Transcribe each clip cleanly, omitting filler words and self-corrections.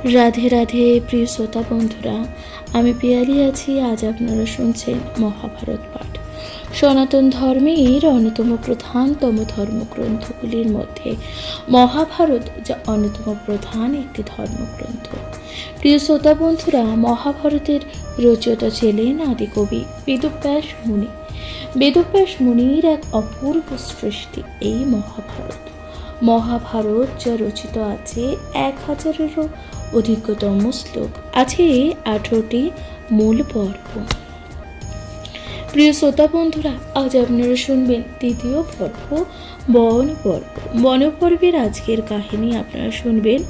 রাধে রাধে প্রিয় শ্রোতা বন্ধুরা, আমি পিয়ালি আছি। আজ আপনারা শুনছেন মহাভারত পাঠ। সনাতন ধর্মের অন্যতম প্রধানতম ধর্মগ্রন্থগুলির মধ্যে মহাভারত যা অন্যতম প্রধান একটি ধর্মগ্রন্থ। প্রিয় শ্রোতা বন্ধুরা, মহাভারতের রচয়িতা ছিলেন আদিকবি বেদব্যাস মুনি। বেদব্যাস মুনির এক অপূর্ব সৃষ্টি এই মহাভারত। মহাভারত যা রচিত আছে 1000-এরও অধিকতম শ্লোক, আছে 18টি মূল পর্ব। প্রিয় শ্রোতা বন্ধুরা, আজ আপনারা শুনবেন তৃতীয় পর্ব, বনপর্ব। বনপর্বের আজকের কাহিনী আপনারা শুনবেন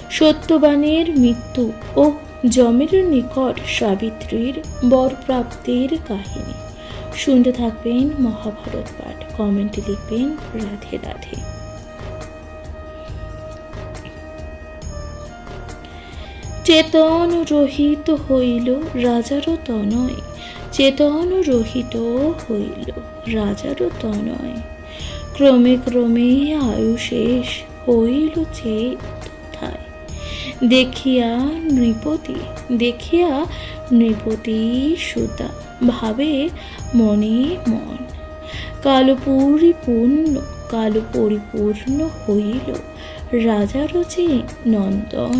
সত্যবানের মৃত্যু ও যমের নিকট সাবিত্রীর বরপ্রাপ্তির কাহিনী। শুনতে থাকবেন মহাভারত পাঠ। কমেন্টে লিখবেন রাধে রাধে। চেতন রহিত হইল রাজার তনয়, চেতন রহিত হইল রাজার তনয়। ক্রমে ক্রমে আয়ু শেষ হইল চেথায়। দেখিয়া নৃপতি সুতা ভাবে মনে মন। কাল পরিপূর্ণ হইল রাজার যে নন্দন।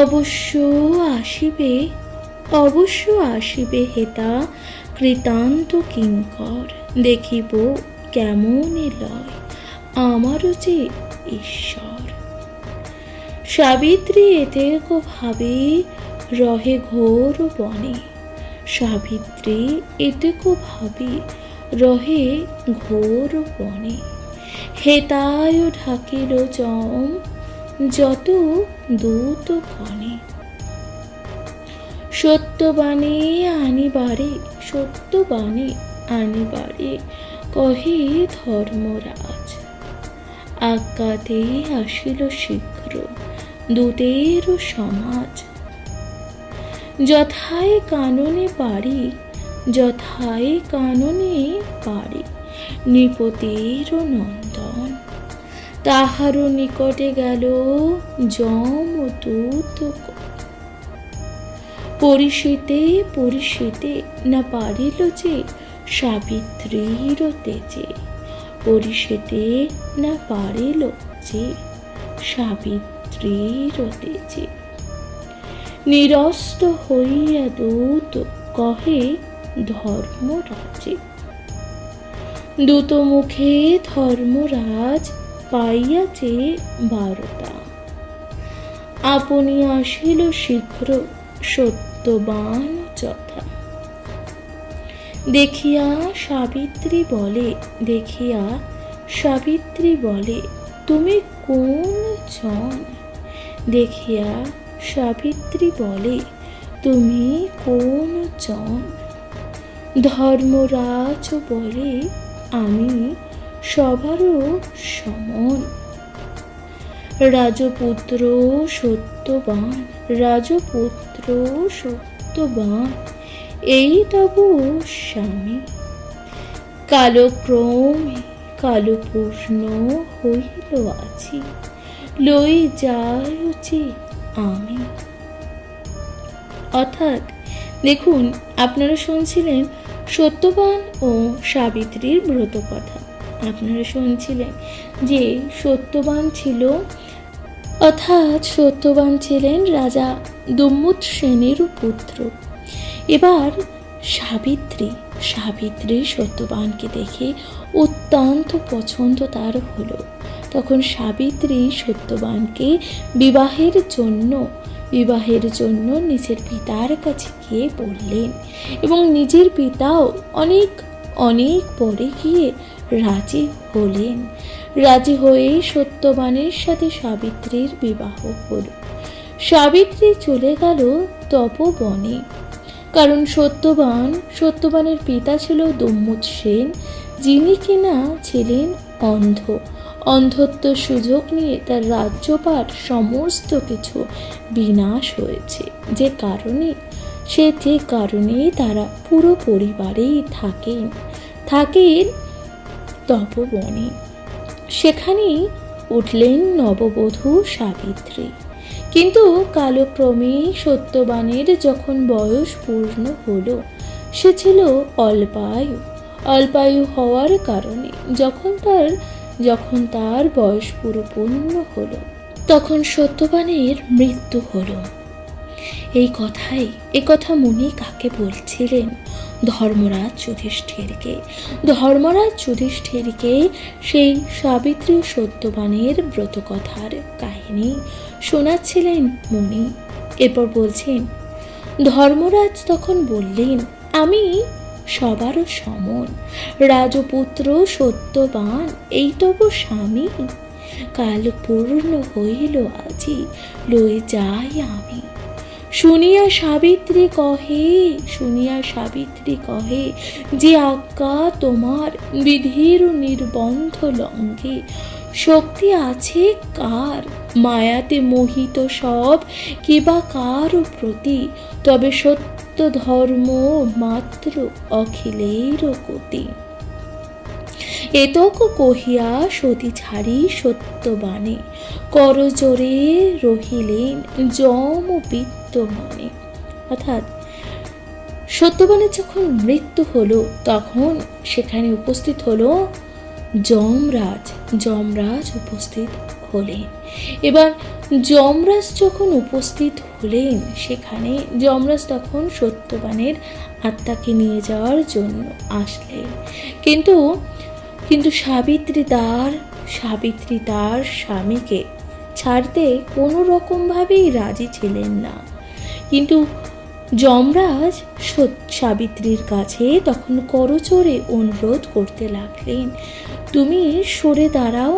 অবশ্য আসিবে হেতা কৃতান্ত কিঙ্কর। দেখিব কেমন লয় আমারও যে ঈশ্বর। সাবিত্রী এতেক ভাবে রহে ঘোর বনে। সাবিত্রী এতেক ভাবে রহে ঘোর বনে। হেতায় ঢাকিল যম যত দূত কণে। সত্যবাণী আনিবারে কহে ধর্মরাজ। আজ্ঞাতে আসিল শীঘ্র দূতের সমাজ। যথায় কাননে পারি নৃপতির নন্দন। তাহারও নিকটে গেল যম দূত। পরিষেতে না পারিল যে সাবিত্রীর তেজে। পরিষেতে না পারিল যে সাবিত্রীর তেজে। নিরস্ত হইয়া দূত কহে ধর্মরাজে। দূত মুখে ধর্মরাজ পাইয়াছে বারতা। আপনি আসিল শীঘ্র সত্যবান যথা। দেখিয়া সাবিত্রী বলে তুমি কোন জন। দেখিয়া সাবিত্রী বলে তুমি কোন জন। ধর্মরাজ বলে আমি সবারও সমন। রাজপুত্র সত্যবান এই তব স্বামী। কালপূর্ণ হইল আছি লই যাইছি আমি। অর্থাৎ দেখুন, আপনারা শুনছিলেন সত্যবান ও সাবিত্রীর ব্রত কথা। আপনারা শুনছিলেন যে সত্যবান ছিলেন রাজা দুম্মুদ সেনের পুত্র। এবার সাবিত্রী সত্যবানকে দেখে অত্যন্ত পছন্দ তার হলো। তখন সাবিত্রী সত্যবানকে বিবাহের জন্য নিজের পিতার কাছে গিয়ে বললেন, এবং নিজের পিতাও অনেক পরে গিয়ে রাজি হলেন। রাজি হয়ে সত্যবানের সাথে সাবিত্রীর বিবাহ হল। সাবিত্রী চলে গেল তপবনে, কারণ সত্যবানের পিতা ছিল দুম্মুদ সেন, যিনি কিনা ছিলেন অন্ধ। অন্ধত্ব সুযোগ নিয়ে তার রাজ্যপাট সমস্ত কিছু বিনাশ হয়েছে, যে কারণে তারা পুরো পরিবারেই থাকেন তপবনে। সেখানেই উঠলেন নববধূ সাবিত্রী। কিন্তু কালক্রমে সত্যবানের যখন বয়স পূর্ণ হলো, সে ছিল অল্পায়ু। অল্পায়ু হওয়ার কারণে যখন তার বয়স পূর্ণ হলো, তখন সত্যবানের মৃত্যু হলো। এই কথা মুনি কাকে বলছিলেন? ধর্মরাজ যুধিষ্ঠিরকে। ধর্মরাজ যুধিষ্ঠিরকে সেই সাবিত্রী সত্যবানের ব্রতকথার কাহিনী শোনাচ্ছিলেন মুনি। এরপর বলছেন, ধর্মরাজ তখন বললেন, আমি সবারও সমন, রাজপুত্র সত্যবান এই তব স্বামী। কাল পূর্ণ হইল আজি, লই যাই আমি। শুনিয়া সাবিত্রী কহে, যে আজ্ঞা তোমার বিধির নির্বন্ধ লঙ্ঘে, শক্তি আছে কার? মায়াতে মোহিত সব, কিবা কার প্রতি? তবে সত্য ধর্ম মাত্র অখিলের গতি। এতক কহিয়া সতী ছাড়ি সত্যবানে, করজোরে রহিলেন যম বিত্তমানে। অর্থাৎ সত্যবানের যখন মৃত্যু হলো, তখন সেখানে উপস্থিত হলো যমরাজ উপস্থিত হলেন। এবার যমরাজ যখন উপস্থিত হলেন, সেখানে যমরাজ তখন সত্যবানের আত্মাকে নিয়ে যাওয়ার জন্য আসলেন। কিন্তু সাবিত্রী তার স্বামীকে ছাড়তে কোনো রকমভাবেই রাজি ছিলেন না। কিন্তু যমরাজ সাবিত্রীর কাছে তখন করজোড়ে অনুরোধ করতে লাগলেন, তুমি সরে দাঁড়াও,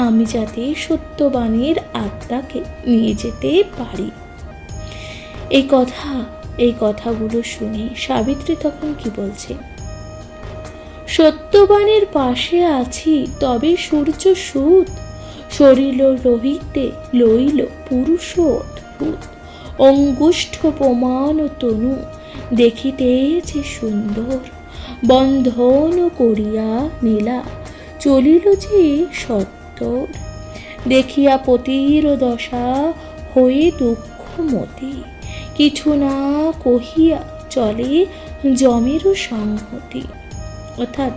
আমি যাতে সত্যবানের আত্মাকে নিয়ে যেতে পারি। এই কথাগুলো শুনে সাবিত্রী তখন কি বলছে? সত্যবানের পাশে আছি, তবে সূর্য সুত শরীর রহিতে লইল পুরুষ অদ্ভুত। অঙ্গুষ্ঠ প্রমাণ তনু দেখিতে যে সুন্দর, বন্ধন করিয়া নীলা চলিল যে সত্তর। দেখিয়া পতির দশা হয়ে দুঃখমতি, কিছু না কহিয়া চলে যমের সংহতি। অর্থাৎ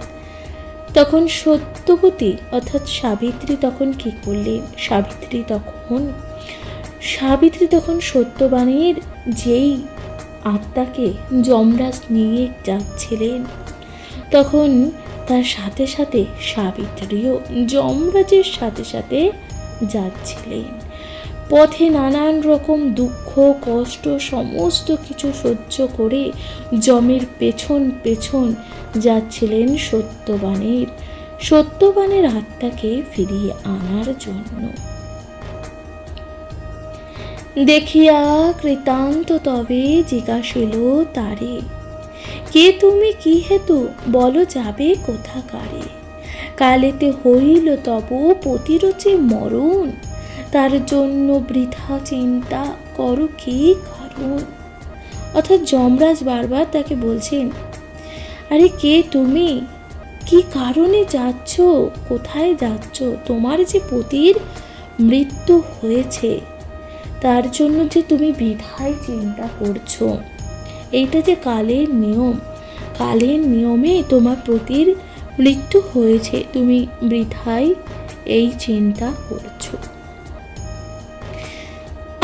তখন সত্যবতী অর্থাৎ সাবিত্রী তখন কি করলেন? সাবিত্রী তখন সত্যবানের যেই আত্মাকে যমরাজ নিয়ে যাচ্ছিলেন, তখন তার সাথে সাথে সাবিত্রীও যমরাজের সাথে সাথে যাচ্ছিলেন। পথে নানান রকম দুঃখ কষ্ট সমস্ত কিছু সহ্য করে যমের পেছন যাচ্ছিলেন সত্যবানের আত্মাকে ফিরিয়ে আনার জন্য। দেখিয়া কৃতান্ত তবে জিজ্ঞাসিল তারে, কে তুমি, কি হেতু, বলো যাবে কোথাকারে? কালেতে হইল তব পতিরচে মরণ, তার জন্য বৃথা চিন্তা করো কি কারণ? অর্থাৎ যমরাজ বারবার তাকে বলছেন, আরে কে তুমি, কি কারণে যাচ্ছ, কোথায় যাচ্ছ? তোমার যে পতির মৃত্যু হয়েছে, তার জন্য যে তুমি বৃথায় চিন্তা করছো, এইটা যে কালের নিয়মে তোমার পতির মৃত্যু হয়েছে, তুমি বৃথায় এই চিন্তা করছো।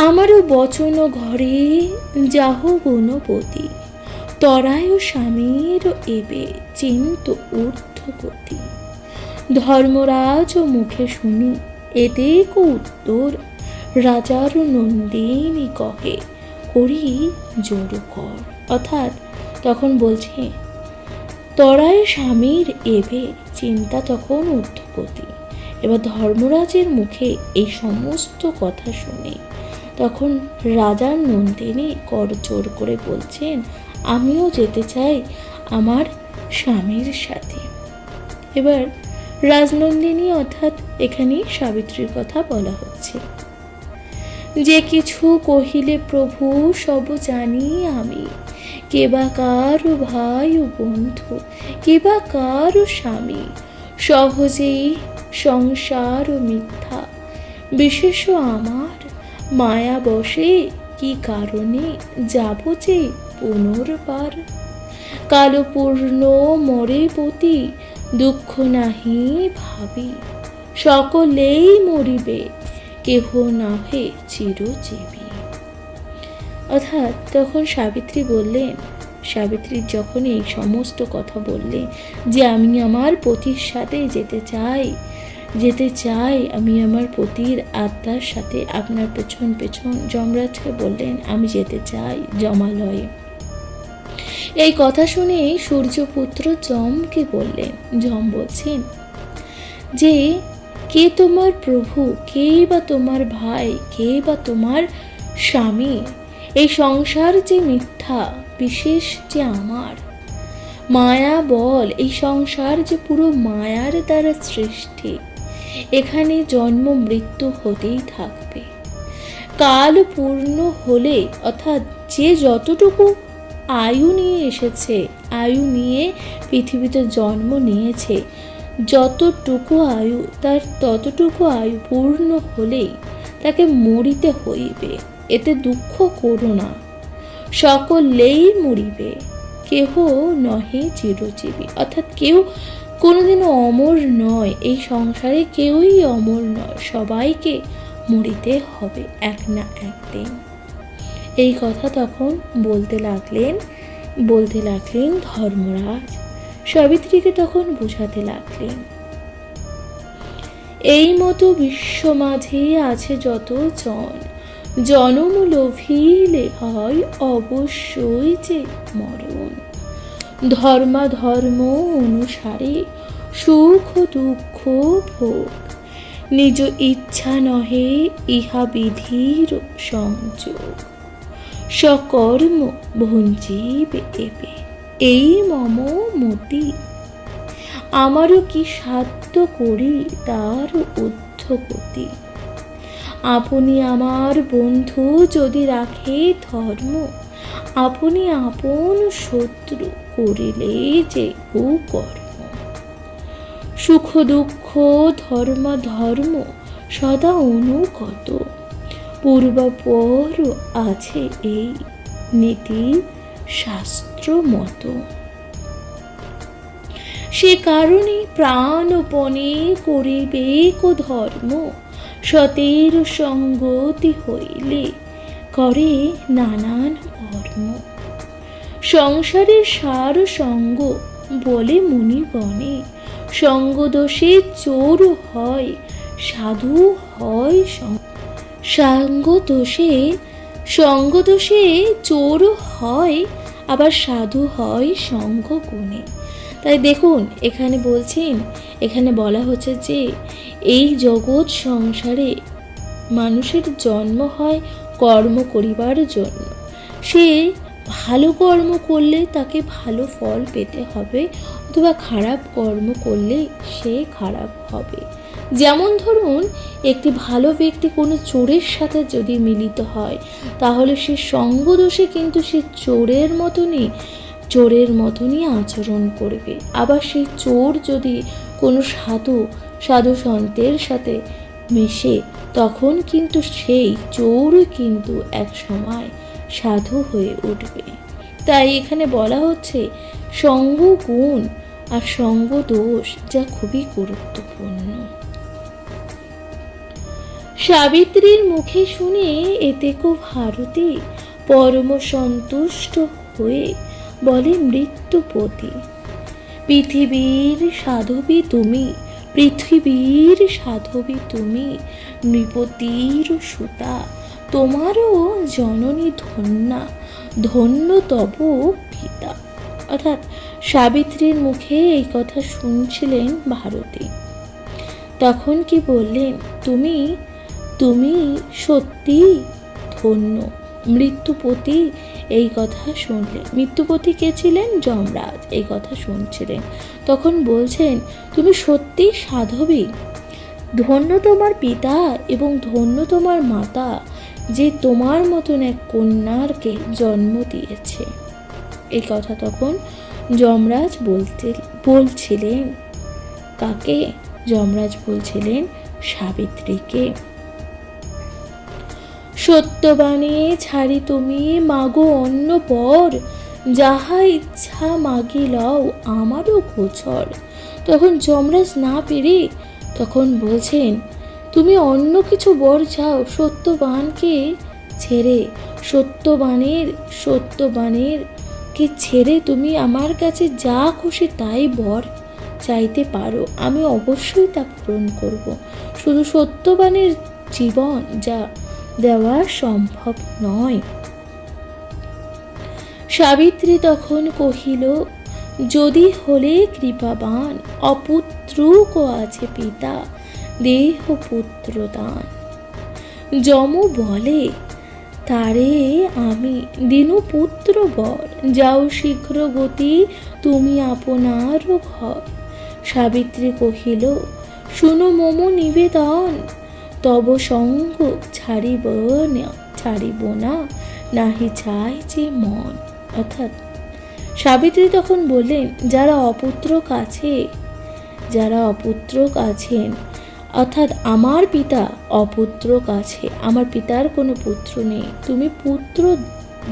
আমারও বচন ঘরে যাহ গুণপতি, তরায় স্বামীর এবে চিন্ত ঊর্ধ্বগতি। ধর্মরাজ মুখে শুনি এদেক উত্তর, রাজার নন্দিনী কহে করি জোর কর। অর্থাৎ তখন বলছে, তরায় স্বামীর এবে চিন্তা তখন ঊর্ধ্বগতি। এবার ধর্মরাজের মুখে এই সমস্ত কথা শুনে তখন রাজার নন্দিনী করজোড় করে বলছেন, আমিও যেতে চাই আমার স্বামীর সাথে। এবার রাজনন্দিনী অর্থাৎ এখানে সাবিত্রীর কথা বলা হচ্ছে। যে কিছু কহিলে প্রভু সব জানি আমি, কেবা কারো ভাই ও বন্ধু, কেবা কারো স্বামী, সহজেই সংসার ও মিথ্যা বিশেষ আমার, মায়া বসে কি কারণে যাব যে পুনর্বার, কালো পূর্ণ মরে পতি দুঃখ নাহি ভাবি, সকলেই মরিবে কেহ নাহে চিরজীবী। অর্থাৎ তখন সাবিত্রী বললেন, সাবিত্রীর যখন এই সমস্ত কথা বললেন যে আমি আমার পতির সাথে যেতে চাই, আমি আমার পতির আত্মার সাথে আপনার পেছন পেছন, যমরাজকে বললেন আমি যেতে চাই যমালয়ে। এই কথা শুনে সূর্যপুত্র যমকে বললেন, যম বলছেন যে কে তোমার প্রভু, কে বা তোমার ভাই, কে বা তোমার স্বামী? এই সংসার যে মিথ্যা, বিশেষ যে আমার মায়া বল, এই সংসার যে পুরো মায়ার দ্বারা সৃষ্টি, এখানে জন্ম মৃত্যু হতেই থাকবে। কাল পূর্ণ হলে, অর্থাৎ যে যতটুকু আয়ু নিয়ে এসেছে, আয়ু নিয়ে পৃথিবীতে জন্ম নিয়েছে, যতটুকু আয়ু তার ততটুকু আয়ু পূর্ণ হলেই তাকে মরিতে হইবে। এতে দুঃখ করো না, সকলেই মরিবে কেহ নহে চিরজীবী। অর্থাৎ কেউ কোনোদিনও অমর নয়, এই সংসারে কেউই অমর নয়, সবাইকে মরিতে হবে এক না একদিন। এই কথা তখন বলতে লাগলেন ধর্মরাজ, সাবিত্রীকে তখন বোঝাতে লাগলেন, এই মতো বিশ্ব মাঝে আছে যত জনম লোভিলে হয় অবশ্যই যে মরণ, ধর্মাধর্ম অনুসারে সুখ দুঃখ ভোগ, নিজ ইচ্ছা নহে ইহা বিধির সংযোগ, সকর্ম ভঞ্জিবে এবে এই মম মতি, আমারও কি সাধ্য করি তার উদ্ধগতি, আপনি আমার বন্ধু যদি রাখে ধর্ম, আপনি আপন শত্রু করিলে যে কুকর্ম, সুখ দুঃখ ধর্ম সদা অনুগত, পূর্বাপর আছে এই নীতি শাস্ত্র মতো, সে কারণে প্রাণপণে করিবে ধর্ম, সতের সঙ্গতি হইলে করে নানান কর্ম, সংসারের সার সঙ্গ বলে মুনিগণে, সঙ্গ দোষে চোর হয় সাধু হয়, সঙ্গ দোষে চোর হয় আবার সাধু হয় সঙ্গ গুণে। তাই দেখুন এখানে বলা হচ্ছে যে এই জগৎ সংসারে মানুষের জন্ম হয় কর্ম করিবার জন্য। সে ভালো কর্ম করলে তাকে ভালো ফল পেতে হবে, অথবা খারাপ কর্ম করলে সে খারাপ হবে। যেমন ধরুন, একটি ভালো ব্যক্তি কোনো চোরের সাথে যদি মিলিত হয়, তাহলে সে সঙ্গ দোষে কিন্তু সে চোরের মতনই আচরণ করবে। আবার সেই চোর যদি কোনো সাধু সন্তের সাথে মেশে, তখন কিন্তু সেই চোর কিন্তু এক সময় সাধু হয়ে উঠবে। তাই এখানে বলা হচ্ছে সঙ্গ গুণ আর সঙ্গ দোষ যা খুবই গুরুত্বপূর্ণ। সাবিত্রীর মুখে শুনে এতেকো ভারতী পরম সন্তুষ্ট হয়ে বলে, মৃত্যুপতি পৃথিবীর সাধবী তুমি, নৃপতির সুতা তোমারও জননী ধন্যা, ধন্য তব পিতা। অর্থাৎ সাবিত্রীর মুখে এই কথা শুনছিলেন ভারতী। তখন কি বললেন, তুমি সত্যি ধন্য। মৃত্যুপতি এই কথা শুনলেন। মৃত্যুপতি কে ছিলেন? যমরাজ এই কথা শুনছিলেন। তখন বলছেন, তুমি সত্যি সাধবী, ধন্য তোমার পিতা এবং ধন্য তোমার মাতা, যে তোমার মতন এক কন্যারকে জন্ম দিয়েছে। এই কথা তখন যমরাজ বলছিলেন কাকে? যমরাজ বলছিলেন সাবিত্রীকে। সত্যবাণী ছাড়ি তুমি মাগো অন্য পর, যাহা ইচ্ছা মাগি লও আমারও গোচর। তখন যমরাজ না পেরে তখন বলছেন, তুমি অন্য কিছু বর চাও সত্যবানকে ছেড়ে, সত্যবানের কে ছেড়ে তুমি আমার কাছে যা খুশি তাই বর চাইতে পারো, আমি অবশ্যই তা পূরণ করব। শুধু সত্যবানের জীবন যা দেওয়া সম্ভব নয়। সাবিত্রী তখন কহিল, যদি হলে কৃপাবান, অপুত্রক আছে পিতা, দেহ পুত্র দান। যম বলে, তারে আমি দিনু পুত্র বর, যাও শীঘ্র গতি তুমি আপনার ঘর। সাবিত্রী কহিল, শুনো মম নিবেদন, তব সঙ্গ ছাড়িব না, নাহি চাই যে মন। অর্থাৎ সাবিত্রী তখন বললেন, যারা অপুত্রক আছেন, অর্থাৎ আমার পিতা অপুত্রক আছে, আমার পিতার কোনো পুত্র নেই, তুমি পুত্র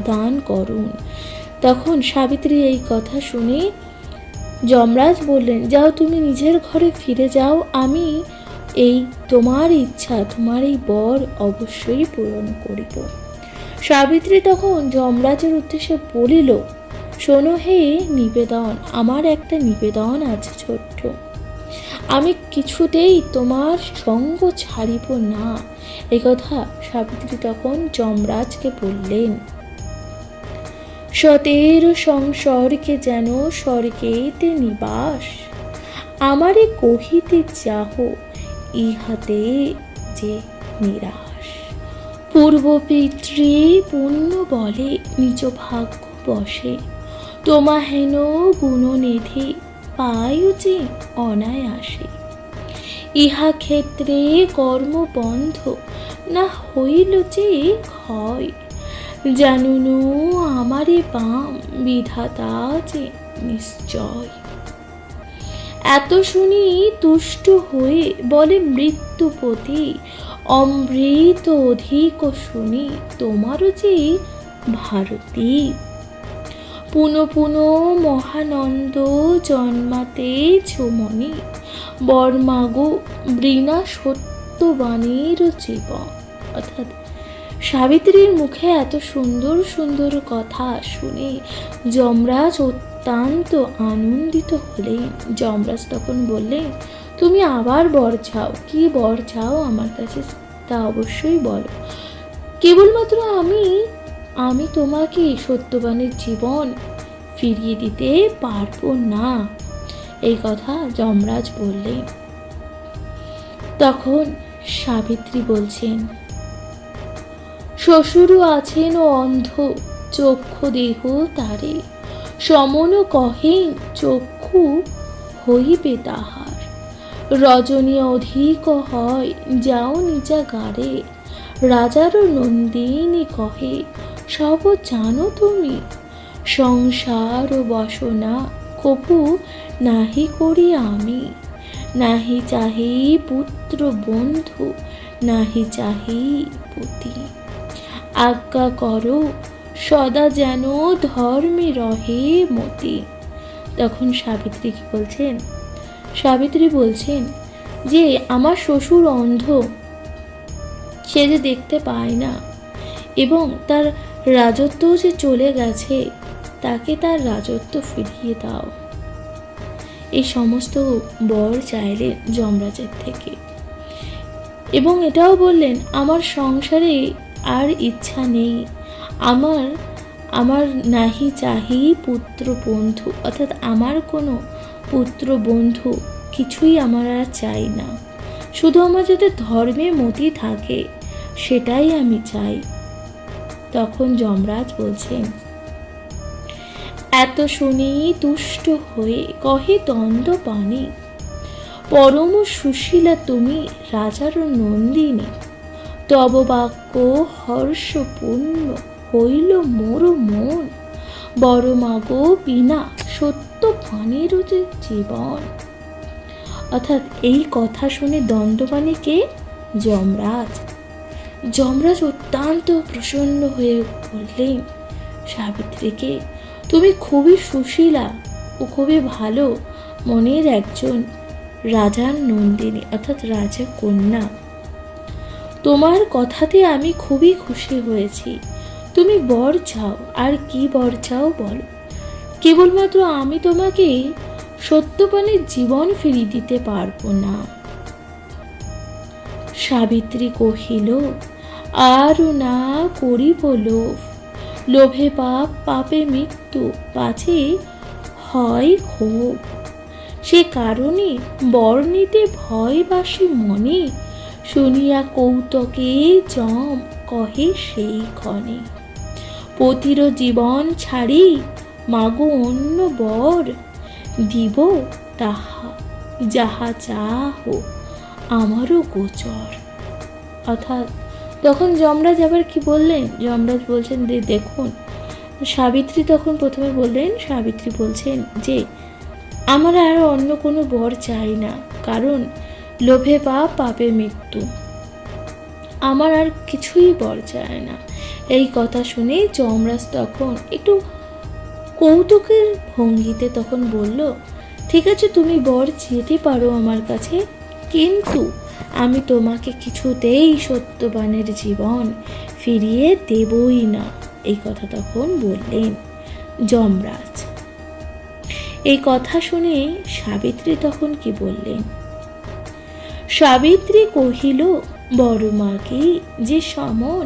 দান করুন। তখন সাবিত্রী এই কথা শুনে যমরাজ বললেন, যাও তুমি নিজের ঘরে ফিরে যাও, আমি এই তোমার ইচ্ছা, তোমার এই বর অবশ্যই পূরণ করিব। সাবিত্রী তখন যমরাজের উদ্দেশ্যে বলিল, শোনো হে নিবেদন, আমার একটা নিবেদন আছে ছোট্ট, আমি কিছুতেই তোমার সঙ্গ ছাড়িব না। এই কথা সাবিত্রী তখন যমরাজকে বললেন। সতের সংসর্গে যেন স্বর্গেতে নিবাস, আমারে কহিতে চাহ ইহাতে যে নিরাশ। পূর্ব পিতৃ পুণ্য বলে নিজ ভাগ্য বসে, তোমা হেন গুণনিধি পায় যে অনায়াসে। ইহা ক্ষেত্রে কর্মবন্ধ না হইল যে ক্ষয়, জানুনু আমারে পাম বিধাতা যে নিশ্চয়। এত শুনি তুষ্ট হয়ে বলে মৃত্যুপতি, অমৃত অধিক শুনি তোমারও যে ভারতী। পুনঃ মহানন্দ জন্মাতে ছুমনি, বর্মাগো বৃণা সত্যবাণীর জীবন। অর্থাৎ সাবিত্রীর মুখে এত সুন্দর সুন্দর কথা শুনে যমরাজ অত্যন্ত আনন্দিত হলেন। যমরাজ তখন বললেন, তুমি আবার বর চাও, কি বর চাও আমার কাছে তা অবশ্যই বলো, কেবলমাত্র আমি তোমাকে সত্যবানের জীবন ফিরিয়ে দিতে পারবো না। এই কথা যমরাজ বললেন। তখন সাবিত্রী বলছেন, শ্বশুর আছেন অন্ধ চক্ষু দেহ তারে, সমন কহেন চক্ষু হইবে তাহার। রজনী অধিক হয় যাও নিজা গারে, রাজার নন্দিনী কহে সব জানো তুমি। সংসার ও বসনা কভু নাহি করি আমি, নাহি চাহি পুত্র বন্ধু, নাহি চাহি পতি। আজ্ঞা করো সদা যেন ধর্মে রহে মতি। তখন সাবিত্রী কি বলছেন? সাবিত্রী বলছেন যে আমার শ্বশুর অন্ধ, সে যে দেখতে পায় না এবং তার রাজত্ব যে চলে গেছে, তাকে তার রাজত্ব ফিরিয়ে দাও। এই সমস্ত বর চাইলেন যমরাজের থেকে এবং এটাও বললেন, আমার সংসারে আর ইচ্ছা নেই, আমার নাহি চাহি পুত্র বন্ধু, অর্থাৎ আমার কোনো পুত্র বন্ধু কিছুই আমার আর চাই না, শুধু আমার যাতে ধর্মে মতি থাকে সেটাই আমি চাই। তখন যমরাজ বলছেন, এত শুনি তুষ্ট হয়ে কহে দণ্ডপাণি, পরম সুশীলা তুমি রাজার নন্দিনী। তব বাক্য হর্ষপূর্ণ হইল মোর মন, বড় মাগো বিনা সত্য পানির যে জীবন। অর্থাৎ এই কথা শুনে দণ্ডপাণিকে যমরাজ যমরাজ অত্যন্ত প্রসন্ন হয়ে বললেন সাবিত্রীকে, তুমি খুবই সুশীলা ও খুবই ভালো মনের একজন রাজার নন্দিনী অর্থাৎ রাজা কন্যা। তোমার কথাতে আমি খুবই খুশি হয়েছি। তুমি বর চাও, আর কি বর চাও বলো। কেবলমাত্র আমি তোমাকে সত্যবানের জীবন ফিরিয়ে দিতে পারবো না। সাবিত্রী কহিল, আর না করিব লোভ, লোভে পাপ, পাপে মৃত্যু, পাছে হয় ক্ষোভ। সে কারণে বর নিতে ভয় বাসি মনে, শুনিয়া কৌতকে যম কহে সেই ক্ষণে। পতির জীবন ছাড়ি মাগো অন্য বর, দিব তাহা যাহা চাহ আমারও গোচর। অর্থাৎ তখন যমরাজ আবার কি বললেন, যমরাজ বলছেন দেখুন, সাবিত্রী তখন প্রথমে বললেন, সাবিত্রী বলছেন যে আমার আর অন্য কোনো বর চাই না, কারণ লোভে পাপ, পাপে মৃত্যু, আমার আর কিছুই বর চায় না। এই কথা শুনে যমরাজ তখন একটু কৌতুকের ভঙ্গিতে তখন বলল, ঠিক আছে তুমি বর চেতে পারো আমার কাছে, কিন্তু আমি তোমাকে কিছুতেই সত্যবানের জীবন ফিরিয়ে দেবই না। এই কথা তখন বললেন যমরাজ। এই কথা শুনে সাবিত্রী তখন কি বললেন? সাবিত্রী কহিল, বড় মাকে যে সমন,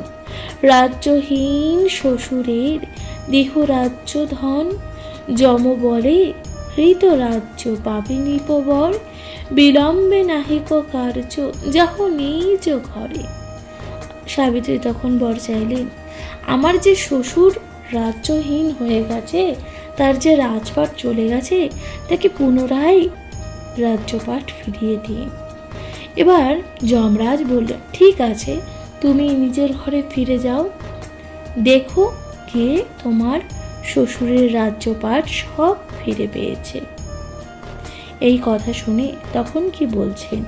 রাজ্যহীন শ্বশুরের দেহ রাজ্য ধন, যম বলে হৃত রাজ্য পাবে নিপবর, বিলম্বে নাহিক কার্য যাহ নিজ ঘরে। সাবিত্রী তখন বর চাইলেন, আমার যে শ্বশুর রাজ্যহীন হয়ে গেছে, তার যে রাজপাট চলে গেছে, তাকে পুনরায় রাজ্যপাট ফিরিয়ে দিন। এবার যমরাজ বললেন, ঠিক আছে তুমি নিজের ঘরে ফিরে যাও, দেখো কে তোমার শ্বশুরের রাজ্যপাট সব ফিরে পেয়েছে। এই কথা শুনে তখন কি বলছেন?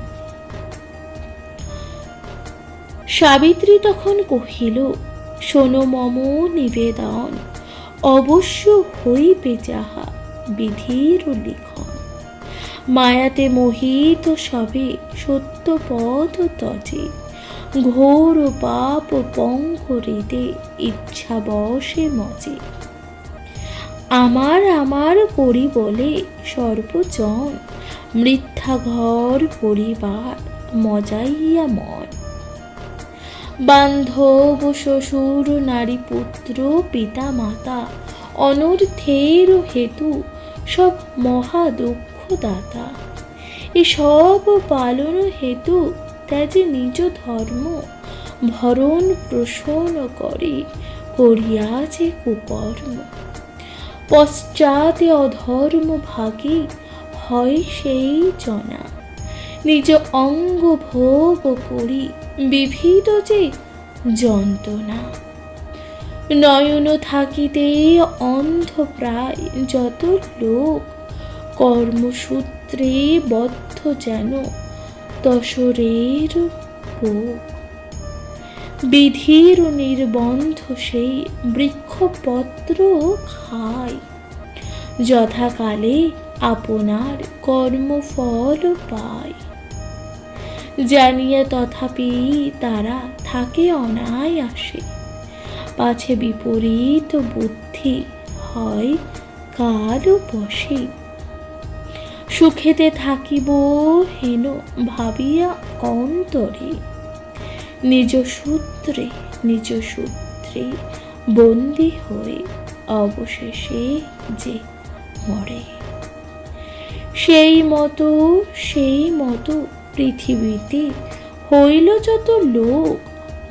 সাবিত্রী তখন কহিল, শোনো মম নিবেদন, অবশ্য হইবে যাহা বিধির লিখন, মায়াতে মোহিত সবে সত্য পথ তজে, ঘোর পাপ পঙ্ক হৃদে ইচ্ছা বসে মজে, আমার আমার করি বলে সর্বজন, মৃত্যা ঘর পরিবার মজাইয়া মন, বান্ধব শ্বশুর নারী পুত্র পিতা মাতা, অনর্থের হেতু সব মহা দুঃখ দাতা, এসব পালন হেতু ত্যাজে নিজ ধর্ম, ভরণ পোষণ করে করিয়াছে কুকর্ম, পশ্চাতে অধর্ম ভাগে হয় সেই জনা, নিজ অঙ্গ ভোগ করি বিবিধ যে যন্ত্রণা, নয়ন থাকিতে অন্ধ প্রায় যত লোক, কর্মসূত্রে বদ্ধ যেন দশরের ভোগ, বিধির নির্বন্ধ সেই বৃক্ষপত্র খায়, যথাকালে আপনার কর্মফল পায়, জানিয়া তথাপি তারা থাকে অনায়াসে, পাছে বিপরীত বুদ্ধি হয় কাল বসে, সুখেতে থাকিব হেন ভাবিয়া অন্তরে, নিজ সূত্রে বন্দী হয়ে অবশেষে যে মরে। সেই মতো পৃথিবীতে হইল যত লোক,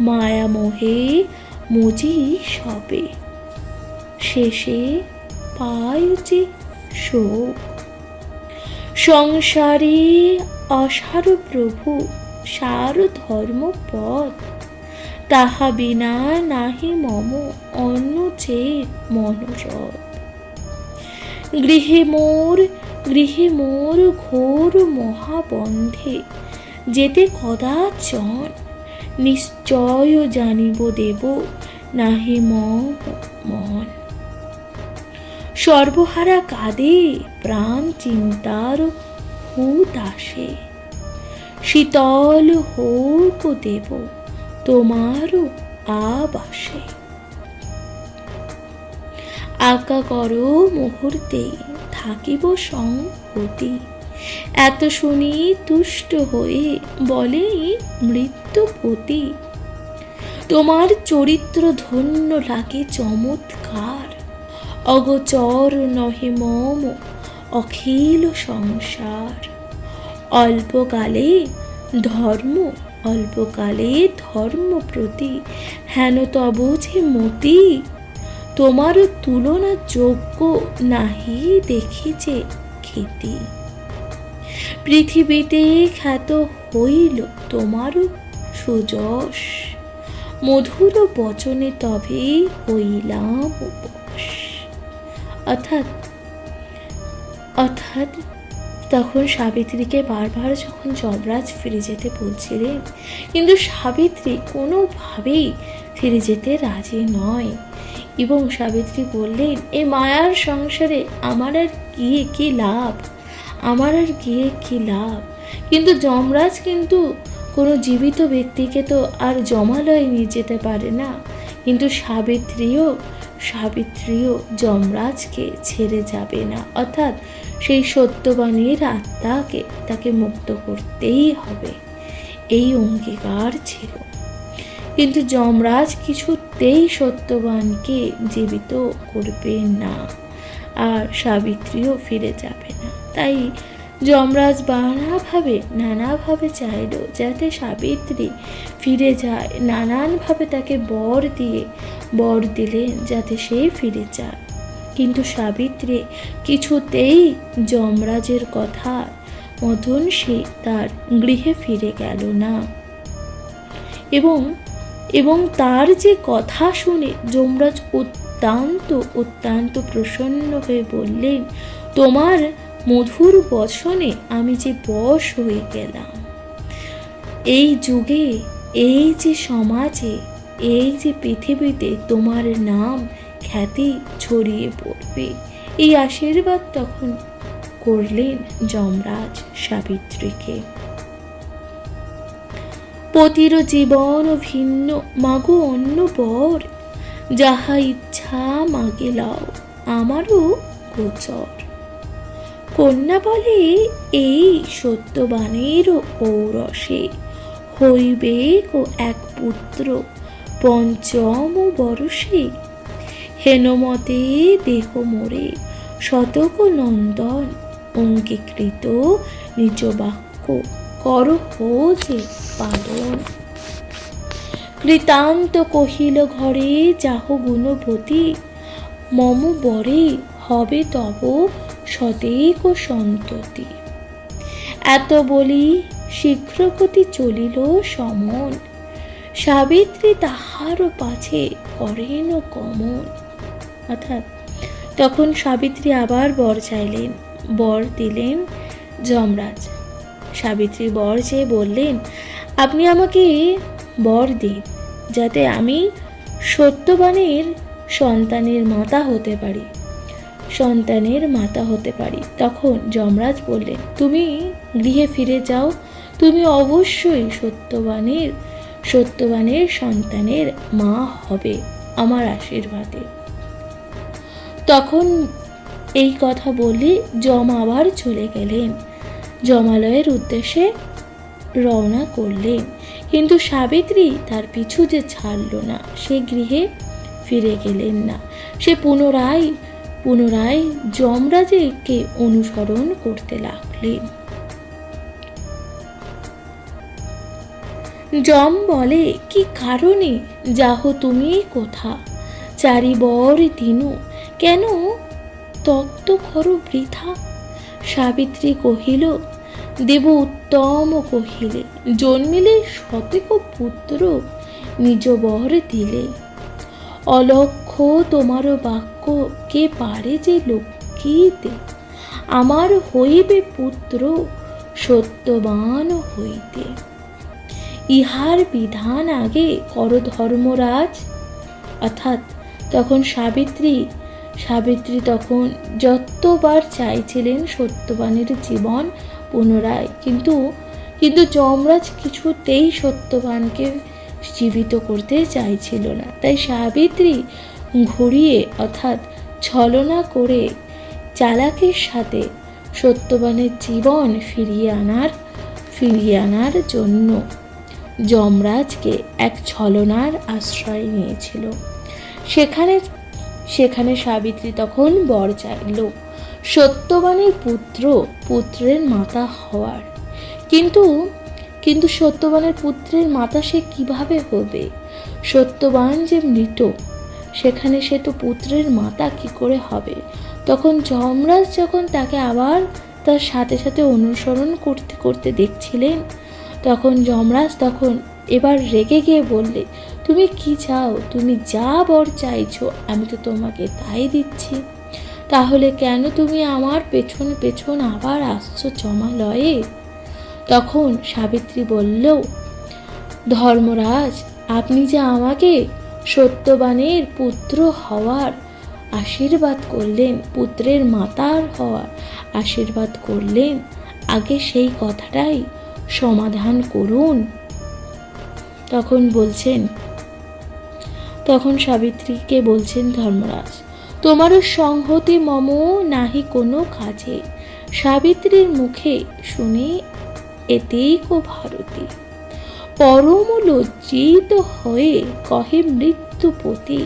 মায়া মোহে মুজি সবে, শেষে পায় যে শোক, সংসারে অসার প্রভু সার ধর্ম পথ, তাহা বিনা নাহি মম অন্য চেয়ে মনোরথ, গৃহে মোর ঘোর মহাবন্ধে, যেতে কদাচন নিশ্চয় জানিব দেব নাহি মন। সর্বহারা কাঁদে প্রাণ চিন্তার হুত আসে, শীতল হোক দেব তোমারও আবাসে। আজ্ঞা করো মুহূর্তে থাকিব সংহতি, এত শুনি তুষ্ট হয়ে বলে মৃত্যুপতি। তোমার চরিত্র ধন্য লাগে চমৎকার, অগোচর নহে মম অখিল সংসার। অল্পকালে ধর্ম প্রতি হেন তব যে মতি, তোমার তুলনা যোগ্য নাহি দেখিছে খ্যাতি। পৃথিবীতে খ্যাত হইল তোমার সুযশ, মধুর বচনে তবে হইলাম উপস। অর্থাৎ তখন সাবিত্রীকে বারবার যখন যমরাজ ফিরে যেতে বলছিলেন, কিন্তু সাবিত্রী কোনোভাবেই ফিরে যেতে রাজি নয়। এবং সাবিত্রী বললেন, এই মায়ার সংসারে আমার আর গিয়ে কি লাভ। কিন্তু যমরাজ কিন্তু কোনো জীবিত ব্যক্তিকে তো আর যমালয়ে নিয়ে যেতে পারে না। কিন্তু সাবিত্রীও যমরাজকে ছেড়ে যাবে না, অর্থাৎ সেই সত্যবাণীর আত্মাকে তাকে মুক্ত করতেই হবে, এই অঙ্গীকার ছিল। কিন্তু যমরাজ কিছুতেই সত্যবানকে জীবিত করবে না, আর সাবিত্রীও ফিরে যাবে না। তাই যমরাজ নানাভাবে চাইল যাতে সাবিত্রী ফিরে যায়, নানানভাবে তাকে বর দিলেন যাতে সে ফিরে যায়। কিন্তু সাবিত্রী কিছুতেই যমরাজের কথা মতন সে তার গৃহে ফিরে গেল না। এবং তার যে কথা শুনে যমরাজ অত্যন্ত প্রসন্ন হয়ে বললেন, তোমার মধুর বচনে আমি যে বশ হয়ে গেলাম। এই যুগে, এই যে সমাজে, এই যে পৃথিবীতে তোমার নাম খ্যাতি ছড়িয়ে পড়বে, এই আশীর্বাদ তখন করলেন যমরাজ সাবিত্রীকে। পতির জীবন ভিন্ন মাগো অন্য বর, যাহা ইচ্ছা মাগে লাও আমারও গোচর। কন্যা বলে এই সত্যবাণীর ঔরসে, হইবে কো এক পুত্র পঞ্চম বরষে। হেনমতে দেহ মোরে শতক নন্দন, অঙ্গীকৃত নিজ বাক্য করহ যে পালন। কৃতান্ত কহিল ঘরে যাহ গুণবতী, মম বরে হবে তব শতেক সন্ততি। এত বলি শীঘ্রগতি চলিল সমন, সাবিত্রী তাহার পাছে করেন গমন। অর্থাৎ তখন সাবিত্রী আবার বর দিলেন যমরাজ। সাবিত্রী বর চেয়ে বললেন, আপনি আমাকে বর দিন যাতে আমি সত্যবানের সন্তানের মাতা হতে পারি। তখন যমরাজ বললেন, তুমি গৃহে ফিরে যাও, তুমি অবশ্যই সত্যবানের সন্তানের মা হবে আমার আশীর্বাদে। তখন এই কথা বলে যম আবার চলে গেলেন, যমালয়ের উদ্দেশ্যে রওনা করলেন। কিন্তু সাবিত্রী তার পিছু যে ছাড়ল না, সে গৃহে ফিরে গেলেন না। সে পুনরায় যমরাজকে অনুসরণ করতে লাগলেন। যম বলে, কি কারণে যাহ তুমি কোথা, চারিবর দিনু কেন তত্ত্ব করো বৃথা। সাবিত্রী কহিল, দেব উত্তম কহিলে, জন্মিলে শতেক পুত্র নিজ বর দিলে। অলক্ষ্য তোমার বাক্য কে পারে যে লক্ষ্মীতে, আমার হইবে পুত্র সত্যবান হইতে। ইহার বিধান আগে কর ধর্মরাজ। অর্থাৎ তখন সাবিত্রী তখন যতবার চাইছিলেন সত্যবানের জীবন পুনরায়, কিন্তু যমরাজ কিছুতেই সত্যবানকে জীবিত করতে চাইছিল না। তাই সাবিত্রী ঘুরিয়ে অর্থাৎ ছলনা করে চালাকির সাথে সত্যবানের জীবন ফিরিয়ে আনার জন্য যমরাজকে এক ছলনার আশ্রয় নিয়েছিল। সেখানে সাবিত্রী তখন বর চাইল সত্যবানের পুত্রের মাতা হওয়ার। কিন্তু সত্যবানের পুত্রের মাতা সে কিভাবে হবে? সত্যবান যে মৃত, সেখানে সে তো পুত্রের মাতা কি করে হবে? তখন যমরাজ যখন তাকে আবার তার সাথে সাথে অনুসরণ করতে করতে দেখছিলেন, তখন যমরাজ এবার রেগে গিয়ে বললে, তুমি কি চাও? তুমি যা বর চাইছো আমি তো তোমাকে তাই দিচ্ছি, তাহলে কেন তুমি আমার পেছন পেছন আবার আসছো জমালয়ে? তখন সাবিত্রী বলল, ধর্মরাজ, আপনি যে আমাকে সত্যবানের পুত্র হওয়ার আশীর্বাদ করলেন, পুত্রের মাতার হওয়ার আশীর্বাদ করলেন, আগে সেই কথাটাই সমাধান করুন। তখন সাবিত্রীকে বলছেন ধর্মরাজ, তোমারও সংহতি মম নাহি কোনো কাজে। সাবিত্রীর মুখে শুনে এতেই কো ভারতী পরম লজ্জিত হয়ে কহে মৃত্যুপতি,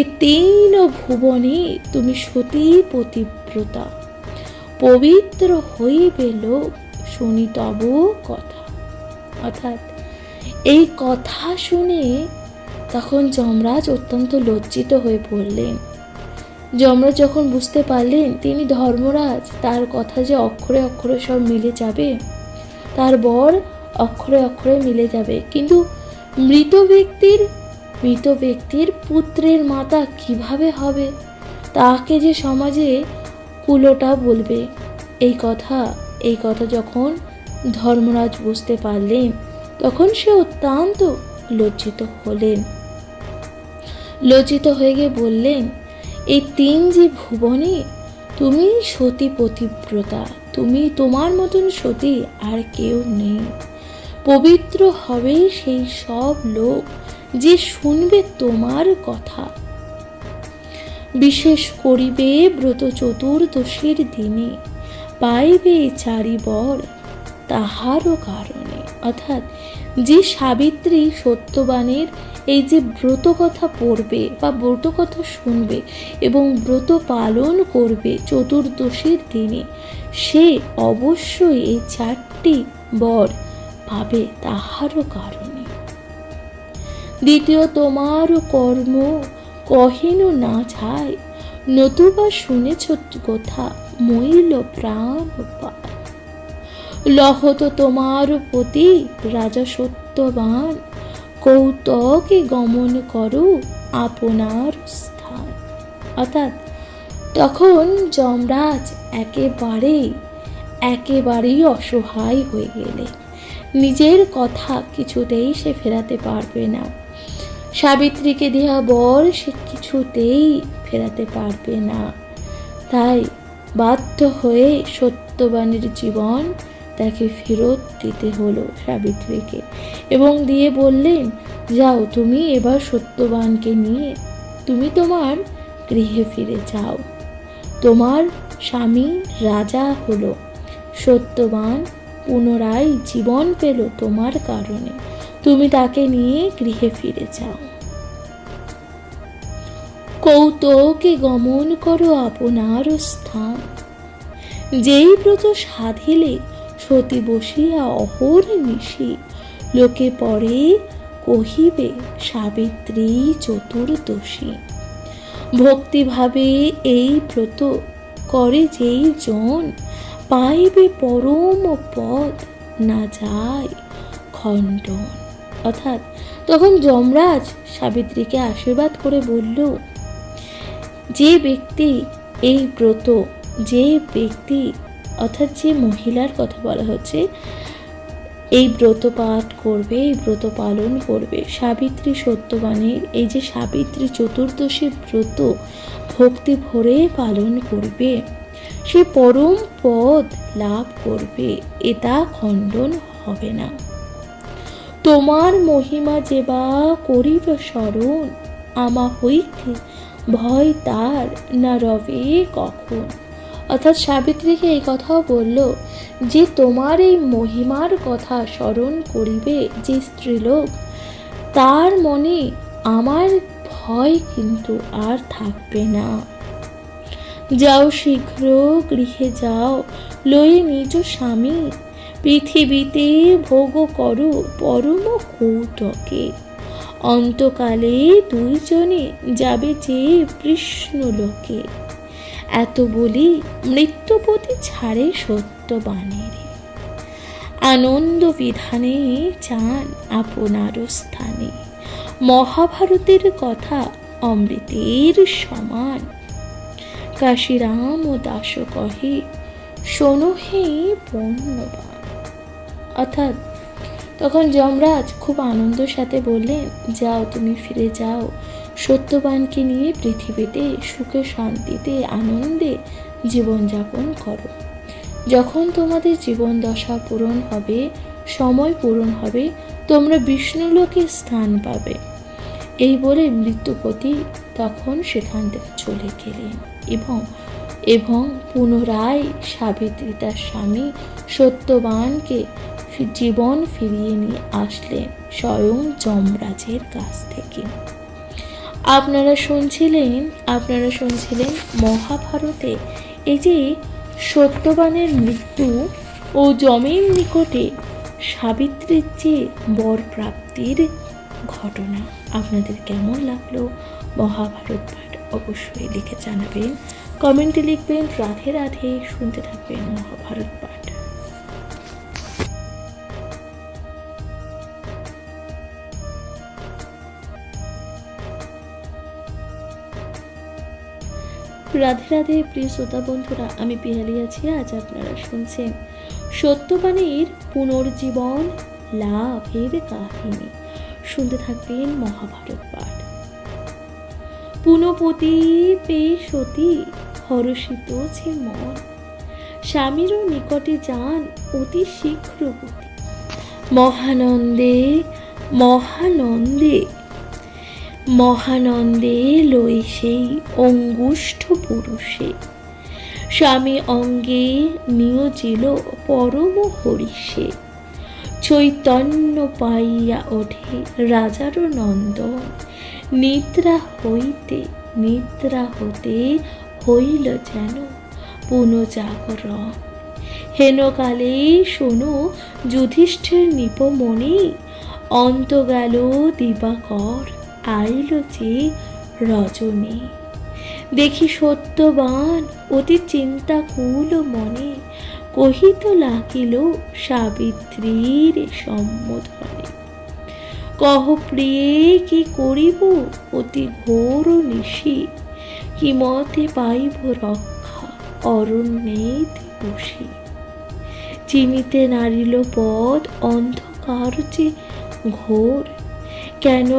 এ তিন ভুবনে তুমি সতী পতিব্রতা, পবিত্র হইবে লোক শুনি তব কথা। অর্থাৎ এই কথা শুনে তখন যমরাজ অত্যন্ত লজ্জিত হয়ে পড়লেন। যমরাজ যখন বুঝতে পারলেন তিনি ধর্মরাজ, তার কথা যে অক্ষরে অক্ষরে সব মিলে যাবে, তার বর অক্ষরে অক্ষরে মিলে যাবে, কিন্তু মৃত ব্যক্তির পুত্রের মাতা কিভাবে হবে? তাকে যে সমাজে কুলোটা বলবে। এই কথা যখন ধর্মরাজ বুঝতে পারলেন, তখন সে অত্যন্ত লজ্জিত হয়ে গিয়ে বললেন, এই তিন যে ভুবনে তুমি সতী পতিব্রতা, তোমার মতন সতী আর কেউ নেই। পবিত্র হবে সেই সব লোক যে শুনবে তোমার কথা। বিশেষ করিবে ব্রত চতুর্দশীর দিনে, পাইবে চারি বর তাহারও কারণে। অর্থাৎ যে সাবিত্রী সত্যবানের এই যে ব্রত কথা পড়বে বা ব্রত কথা শুনবে এবং ব্রত পালন করবে চতুর্দশীর দিনে, সে অবশ্যই এই চারটি বর পাবে তাহারও কারণে। দ্বিতীয়, তোমার কর্ম কহিনু না যায়, নতুবা শুনেছ কথা মইল প্রাণ পায়। লহত তোমার প্রতি রাজা সত্যবান, কৌতকে গমন করো আপনার স্থান। অর্থাৎ তখন যমরাজ একেবারেই অসহায় হয়ে গেলে, নিজের কথা কিছুতেই সে ফেরাতে পারবে না। সাবিত্রীকে দেয়া বর সে কিছুতেই ফেরাতে পারবে না। তাই বাধ্য হয়ে সত্যবানের জীবন তাকে ফেরত দিতে হলো সাবিত্রীকে, এবং দিয়ে বললেন, যাও তুমি এবার সত্যবানকে নিয়ে তুমি তোমার গৃহে ফিরে যাও। তোমার স্বামী রাজা হলো, সত্যবান পুনরায় জীবন পেল তোমার কারণে, তুমি তাকে নিয়ে গৃহে ফিরে যাও। কৌতকে গমন করো আপনার স্থান, যেই ব্রত সাধিলে সতী বসিয়া অহর নিশি, লোকে পরে কহিবে সাবিত্রী চতুর্দশী। ভক্তিভাবে এই ব্রত করে যেই জন, পাইবে পরম পদ না যায় খণ্ডন। অর্থাৎ তখন যমরাজ সাবিত্রীকে আশীর্বাদ করে বলল, যে ব্যক্তি এই ব্রত, যে ব্যক্তি অর্থাৎ যে মহিলার কথা বলা হচ্ছে, এই ব্রত পাঠ করবে, এই ব্রত পালন করবে। সাবিত্রী সত্যবানের এই যে সাবিত্রী চতুর্দশী ব্রত ভক্তি ভরে পালন করবে, সে পরম পদ লাভ করবে, এটা খণ্ডন হবে না। তোমার মহিমা যেবা করিব স্মরণ, আমা হইতে ভয় তার না রবে কখন। অর্থাৎ সাবিত্রীকে এই কথাও বলল যে তোমার এই মহিমার কথা স্মরণ করিবে যে স্ত্রীলোক, তার মনে আমার ভয় কিন্তু আর থাকবে না। যাও শীঘ্র গৃহে যাও, লয়ে নিজ স্বামী, পৃথিবীতে ভোগ করো পরম কৌতকে। অন্তকালে দুইজনে যাবে যে কৃষ্ণলোকে। এত বলি মৃত্যুপতি ছাড়ে সত্যবানের, আনন্দ বিধানে চান আপনার স্থানে। মহাভারতের কথা অমৃতের সমান, কাশীরাম ও দাস কহে শোনো হে পুণ্যবান। অর্থাৎ তখন যমরাজ খুব আনন্দের সাথে বললেন, যাও তুমি ফিরে যাও, সত্যবানকে নিয়ে পৃথিবীতে সুখে শান্তিতে আনন্দে জীবনযাপন করো। যখন তোমাদের জীবন দশা পূরণ হবে, সময় পূরণ হবে, তোমরা বিষ্ণুলোকে স্থান পাবে। এই বলে মৃত্যুপতি তখন সেখান থেকে চলে গেলেন এবং পুনরায় সাবিত্রী তার স্বামী সত্যবানকে জীবন ফিরিয়ে নিয়ে আসলেন স্বয়ং যমরাজের কাছ থেকে। আপনারা শুনছিলেন মহাভারতে এই যে সত্যবানের মৃত্যু ও যমের নিকটে সাবিত্রীর যে বর প্রাপ্তির ঘটনা। আপনাদের কেমন লাগলো মহাভারত পাঠ অবশ্যই লিখে জানাবেন, কমেন্টে লিখবেন। রাধে রাধে। শুনতে থাকবেন মহাভারত পাঠ। রাধে রাধে প্রিয় শ্রোতা বন্ধুরা, আমি পিয়ালি আছি। আজ আপনারা শুনছেন সত্যবানের পুনর্জীবন লাভের কাহিনী। শুনতে থাকবেন মহাভারত পাঠ। পুনপতি পেয়ে সতী হর্ষিত যে মন, স্বামীরও নিকটে যান অতি শীঘ্র গতি। মহানন্দে মহানন্দে মহানন্দে লই সেই অঙ্গুষ্ঠ পুরুষে, স্বামী অঙ্গে নিয়োজিল পরম হরিষে। চৈতন্য পাইয়া ওঠে রাজার নন্দন, নিদ্রা হতে হইল যেন পুনঃজাগরণ। হেনকালে শোনো যুধিষ্ঠির নিপমণি, অন্ত গেল দিবাকর আইল যে রজনী। দেখি সত্যবান অতি চিন্তাকুল মনে, কহিতে লাগিল সাবিত্রীর সম্বোধনে। কহ প্রিয়ে কি করিব অতি ঘোর নিশি, কি মতে পাইব রক্ষা অরণ্যেতে বসি। চিনিতে নারিল পথ অন্ধকার যে ঘোর, কেন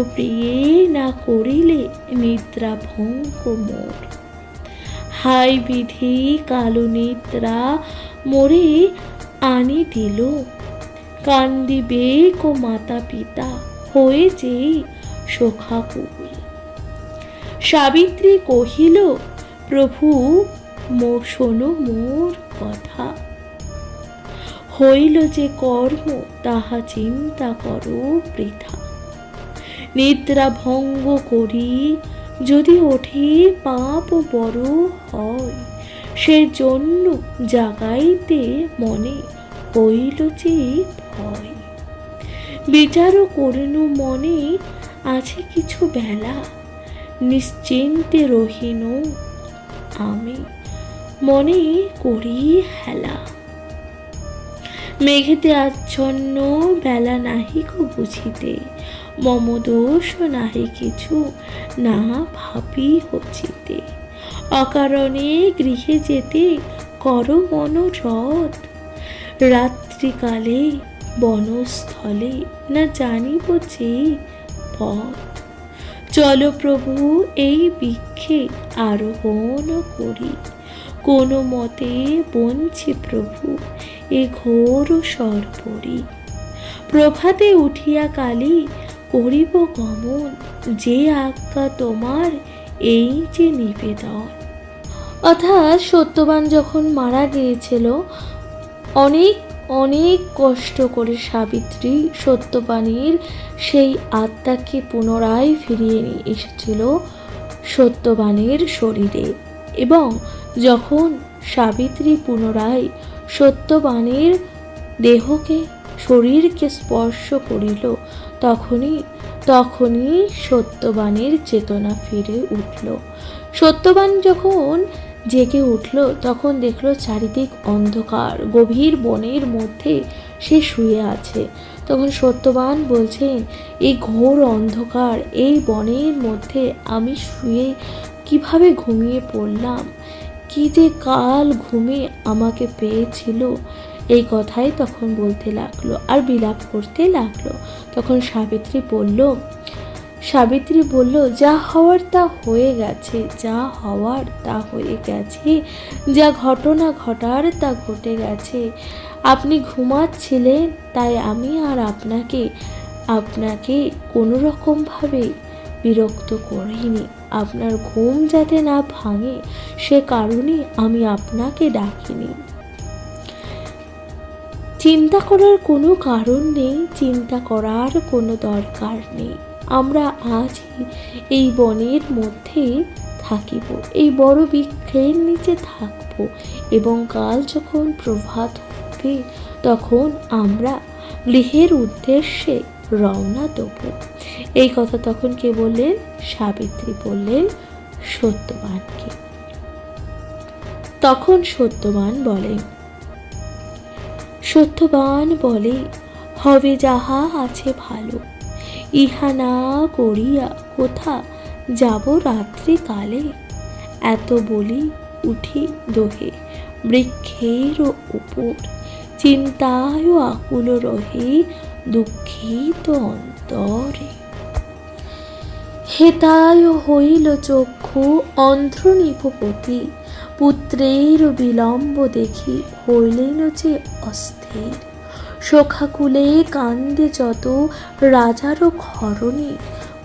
প্রিয়ে না করিলে নিদ্রা ভঙ্গ মোর। হাই বিধি কালো নিদ্রা মোরে আনি দিল, কান্দিবে কো মাতা পিতা হয়ে যে শোকাকুল। সাবিত্রী কহিল, প্রভু শোনো মোর কথা, হইল যে কর্ম তাহা চিন্তা করো বৃথা। নিদ্রা ভঙ্গ করি যদি ওঠে পাপ বড় হয়, সে জন্য জাগাইতে মনে হইল যে ভয়। বিচার করিনু মনে আছে কিছু বেলা, নিশ্চিন্তে রহিন আমি মনে করি হেলা। মেঘেতে আচ্ছন্ন বেলা নাহি কো বুঝিতে, মম দোষ নাহি কিছু না ভাবি হচিতে। অকারণে গৃহে যেতে কর মনোরথ, রাত্রিকালে বনস্থলে না জানিব যে পথ। চলো প্রভু এই বৃক্ষে আরোহণ করি, কোনো মতে বঞ্চি প্রভু এ ঘোর সর্পরি। প্রভাতে উঠিয়া কালী করিব গমন, যে আজ্ঞা তোমার এই যে নিবেদন। অর্থাৎ সত্যবান যখন মারা গিয়েছিল, অনেক অনেক কষ্ট করে সাবিত্রী সত্যবাণীর সেই আত্মাকে পুনরায় ফিরিয়ে নিয়ে এসেছিল সত্যবাণীর শরীরে। এবং যখন সাবিত্রী পুনরায় সত্যবাণীর দেহকে শরীরকে স্পর্শ করিল, তখনই সত্যবাণীর চেতনা ফিরে উঠল। সত্যবান যখন জেগে উঠল, তখন দেখল চারিদিক অন্ধকার, গভীর বনের মধ্যে সে শুয়ে আছে। তখন সত্যবান বলছেন, এই ঘোর অন্ধকার, এই বনের মধ্যে আমি শুয়ে কিভাবে ঘুমিয়ে পড়লাম, কি যে কাল ঘুমে আমাকে পেয়েছিল, এই কথাই তখন বলতে লাগলো আর বিলাপ করতে লাগলো। তখন সাবিত্রী বলল, যা হওয়ার তা হয়ে গেছে, যা হওয়ার তা হয়ে গেছে, যা ঘটনা ঘটার তা ঘটে গেছে। আপনি ঘুমাচ্ছিলেন, তাই আমি আর আপনাকে কোনো রকমভাবে বিরক্ত করিনি। আপনার ঘুম যাতে না ভাঙে সে কারণে আমি আপনাকে ডাকিনি। চিন্তা করার কোনো কারণ নেই, চিন্তা করার কোনো দরকার নেই। আমরা আজই এই বনের মধ্যে থাকিব, এই বড় বৃক্ষের নিচে থাকব, এবং কাল যখন প্রভাত হবে তখন আমরা গৃহের উদ্দেশ্যে রওনা দেব। এই কথা তখন কে বললেন? সাবিত্রী বললেন সত্যবানকে। তখন সত্যবান বলে, হবে যাহা আছে ভালো, ইহা না করিয়া কোথা যাব রাত্রিকালে। এত বলি উঠি দোহে বৃক্ষের উপর, চিন্তায় আকুল রহে দুঃখিত অন্তরে। হেতায় হইল চক্ষু অন্ধ্র নিপপতি, পুত্রের বিলম্ব দেখি হইলেন যে অস্থির। সখাকুলে কান্দে যত রাজারও ক্ষরণে,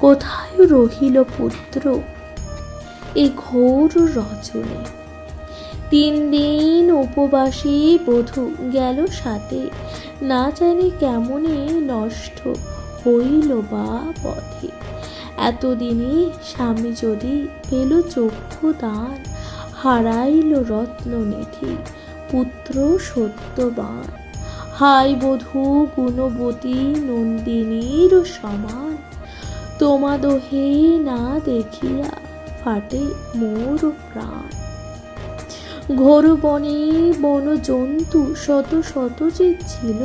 কোথায় রহিল পুত্র এ ঘোর রজনী। 3 দিন উপবাসী বধূ গেল সাথে, না জানি কেমনে নষ্ট হইল বা পথে। এতদিনে স্বামী যদি পেল চক্ষু দান, হারাইল রত্ননিধি পুত্র সত্যবান। হাই বধূ গুণবতী নন্দিনীর সমান, তোমাদোহে না দেখিয়া ফাটে মোর প্রাণ। ঘোর বনে বন জন্তু শত শত যে ছিল,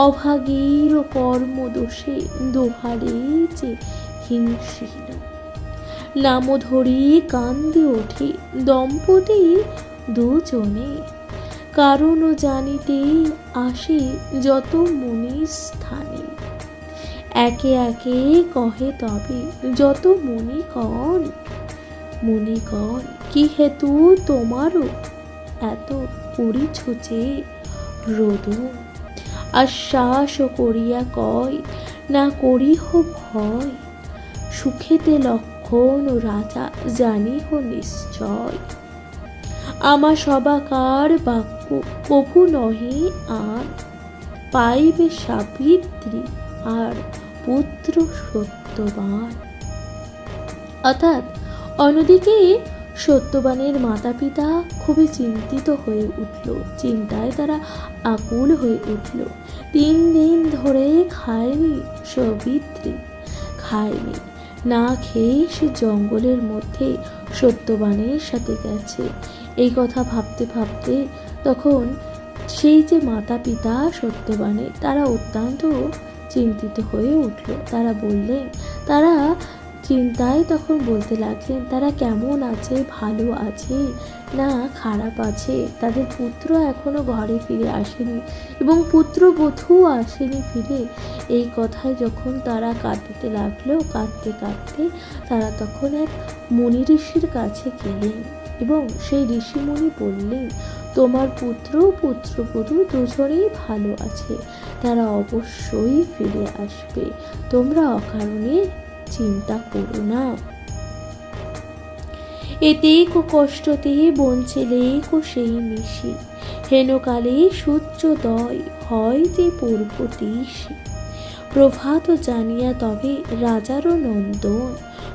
অভাগীর কর্মদোষে দোহারে যে হিংসিল। নাম ধরি কান্দে ওঠে দম্পতি দুজনে, কারণ জানিতে আসে যত মুনি স্থানে। একে একে কহে তবে যত মুনিগণ, কি হেতু তোমারও এত পরিছুচে রোদন। আশ্বাস করিয়া কয় না করিহ ভয়, সুখেতে লক্ষণ রাজা জানিহ নিশ্চয়। আমা সবাকার বাক্য কভু নহে আন, পাইবে সাবিত্রী আর পুত্র সত্যবান। অর্থাৎ অন্যদিকে সত্যবানের মাতা পিতা খুবই চিন্তিত হয়ে উঠল, চিন্তায় তারা আকুল হয়ে উঠল। 3 দিন ধরে খায়নি সাবিত্রী, না খেয়ে সে জঙ্গলের মধ্যে সত্যবানের সাথে গেছে। এই কথা ভাবতে ভাবতে তখন সেই যে মাতা পিতা সত্যবানের, তারা অত্যন্ত চিন্তিত হয়ে উঠল। তারা বললেন, তারা চিন্তায় তখন বলতে লাগলেন, তারা কেমন আছে, ভালো আছে না খারাপ আছে? তাদের পুত্র এখনো ঘরে ফিরে আসেনি এবং পুত্রবধূ আসেনি ফিরে। এই কথায় যখন তারা কাঁদতে লাগলো, কাঁদতে কাঁদতে তারা তখন এক মুনি ঋষির কাছে গেলেন এবং সেই ঋষিমুনি বললেন, তোমার পুত্র পুত্রবধূ দুজনেই ভালো আছে, তারা অবশ্যই ফিরে আসবে, তোমরা অকারণে চিন্তা করো না। এতে কো কষ্টতে বঞ্চেলে কো সেই মিশি, হেনকালে সূর্যোদয় হয় যে পূর্বদিশে। প্রভাত জানিয়া তবে রাজারও নন্দন,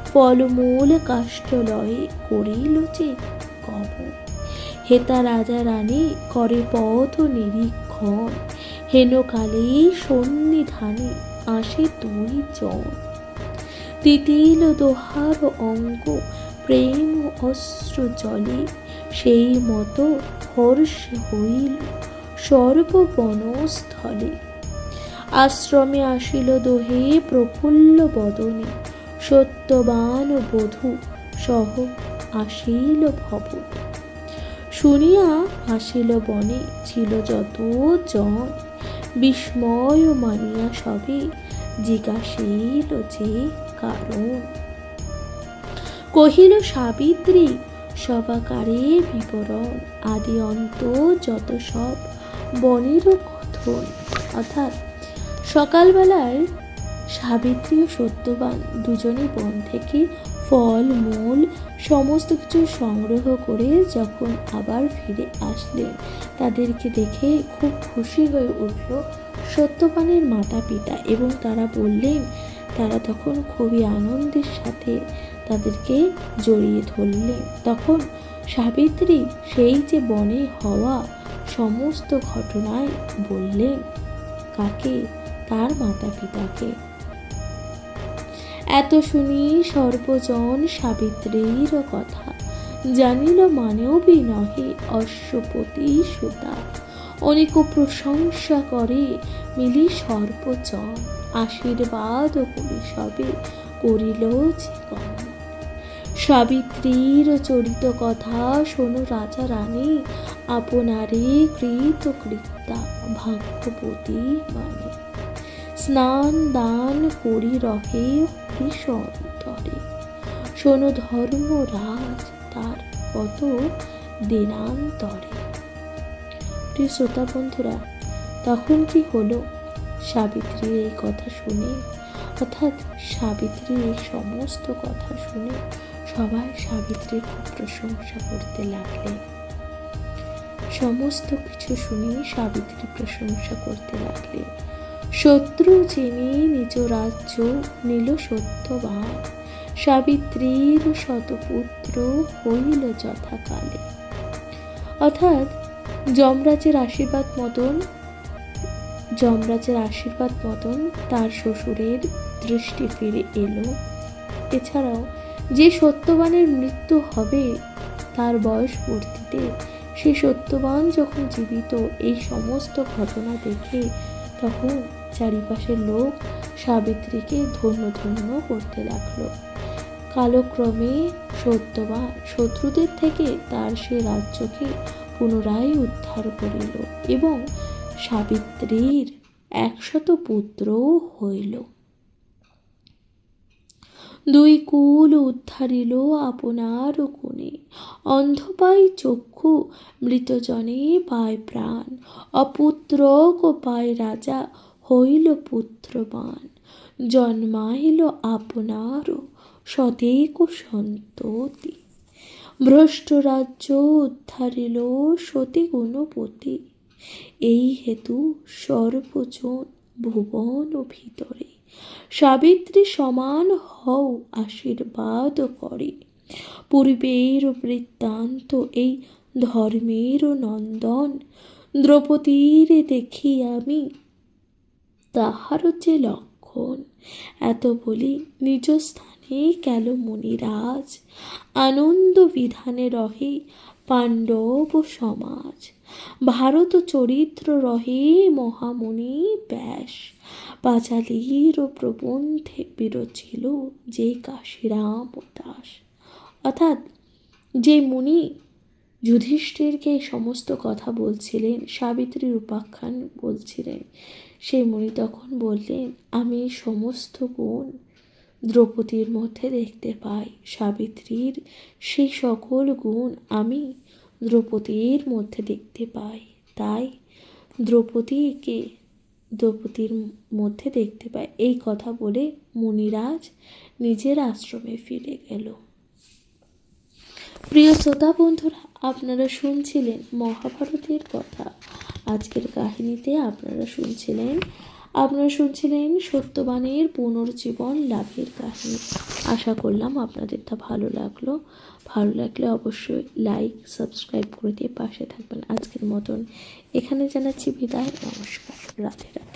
ফলমূল কাষ্ঠলয়ে করিল যে গমন। হেতা রাজা রানী করে পথ নিরীক্ষণ, হেনকালে সন্নিধানে আসে দুই জন। তিতিল দোহার অঙ্গ প্রেম অশ্রু জলে, সেই মতো হর্ষ হইল সর্ববনস্থলে। আশ্রমে আসিল দোহে প্রফুল্ল বদনে, সত্যবান বধূ সহ আসিল ভবনে। শুনিয়া আসিল বনে ছিল যত জন, বিস্ময় মানিয়া সবে জিজ্ঞাসিল যে কারণ। কহিল সাবিত্রী সবাকারে বিবরণ, আদি অন্ত যত সব বনের কথন। অর্থাৎ সকালবেলায় সাবিত্রী ও সত্যবান দুজনেই বন থেকে ফল মূল সমস্ত কিছু সংগ্রহ করে যখন আবার ফিরে আসলেন, তাদেরকে দেখে খুব খুশি হয়ে উঠল সত্যবানের মাতা পিতা এবং তারা বললেন, তারা তখন খুবই আনন্দের সাথে তাদেরকে জড়িয়ে ধরলেন। তখন সাবিত্রী সেই যে বনে হওয়া সমস্ত ঘটনায় বললেন, কাকে? তার মাতা পিতাকে। এত শুনি সর্বজন সাবিত্রীর কথা, জানিল মানেও বি নহে অশ্বপতি সুতা। অনেক প্রশংসা করে মিলি সর্বজন, আশীর্বাদ করি সবে করিল যে গমন। সাবিত্রীর চরিত কথা শোনো রাজা রানী, আপনারে কৃত কৃত্যা ভাগ্যবতী মানে। স্নান দান করি রহে হরিশ অন্তরে, শোনো ধর্মরাজ তার কত দিনান্তরে। প্রিয় শ্রোতা বন্ধুরা, তখন কি হলো? সাবিত্রীর এই কথা শুনে, অর্থাৎ সাবিত্রীর এই সমস্ত কথা শুনে সবাই সাবিত্রীর খুব প্রশংসা করতে লাগলেন। সমস্ত কিছু শুনে সাবিত্রী প্রশংসা করতে লাগলেন। শত্রু জেনে নিজ রাজ্য নিল সত্যবান, সাবিত্রীর শতপুত্র হইল যথাকালে। অর্থাৎ যমরাজের আশীর্বাদ মতন তার শ্বশুরের দৃষ্টি ফিরে এলো। এছাড়াও যে সত্যবানের মৃত্যু হবে তার বয়সপূর্তিতে, সে সত্যবান যখন জীবিত, এই সমস্ত ঘটনা দেখে তখন চারিপাশের লোক সাবিত্রীকে ধন্য ধন্য করতে লাগলো। কালক্রমে সত্যবান শত্রুদের থেকে তার সে রাজ্যকে পুনরায় উদ্ধার করিল এবং সাবিত্রীর 100 পুত্র হইল। দুই কুল উদ্ধারিল আপনার কোণে, অন্ধ পাই চক্ষু মৃতজনে পায় প্রাণ। অপুত্র কো পায় রাজা হইল পুত্রবান, জন্মাইল আপনার শতেক সন্ততি। ভ্রষ্ট রাজ্য উদ্ধারিল সতী গুণপতি, এই হেতু সর্বজন ভুবন ভিতরে। সাবিত্রী সমান হও আশীর্বাদ করে, পূর্বের বৃত্তান্ত এই ধর্মের নন্দন। দ্রৌপদীর দেখি আমি তাহার যে লক্ষণ, এত বলি নিজ স্থানে গেল মুনিরাজ। আনন্দ বিধানে রহে পাণ্ডব সমাজ। ভারত চরিত্র রহে মহামুনি ব্যাস, পাঁচালীর প্রবন্ধে বিরচিল যে কাশিরাম দাস। অর্থাৎ যে মুনি যুধিষ্ঠিরকে এই সমস্ত কথা বলছিলেন, সাবিত্রীর উপাখ্যান বলছিলেন, সেই মুনি তখন বললেন, আমি এই সমস্ত গুণ দ্রৌপদীর মধ্যে দেখতে পাই। সাবিত্রীর সেই সকল গুণ আমি দ্রৌপদীর মধ্যে দেখতে পাই। তাই দ্রৌপদীর মধ্যে দেখতে পাই। এই কথা বলে মুনিরাজ নিজের আশ্রমে ফিরে গেল। প্রিয় শ্রোতা বন্ধুরা, আপনারা শুনছিলেন মহাভারতের কথা। আজকের কাহিনীতে আপনারা শুনছিলেন সত্যবানের পুনর্জীবন লাভের কাহিনী। আশা করলাম আপনাদের তা ভালো লাগলো। ভালো লাগলে অবশ্যই লাইক সাবস্ক্রাইব করে দিয়ে পাশে থাকবেন। আজকের মতন এখানে জানাচ্ছি বিদায়। নমস্কার, রাধে রাধে।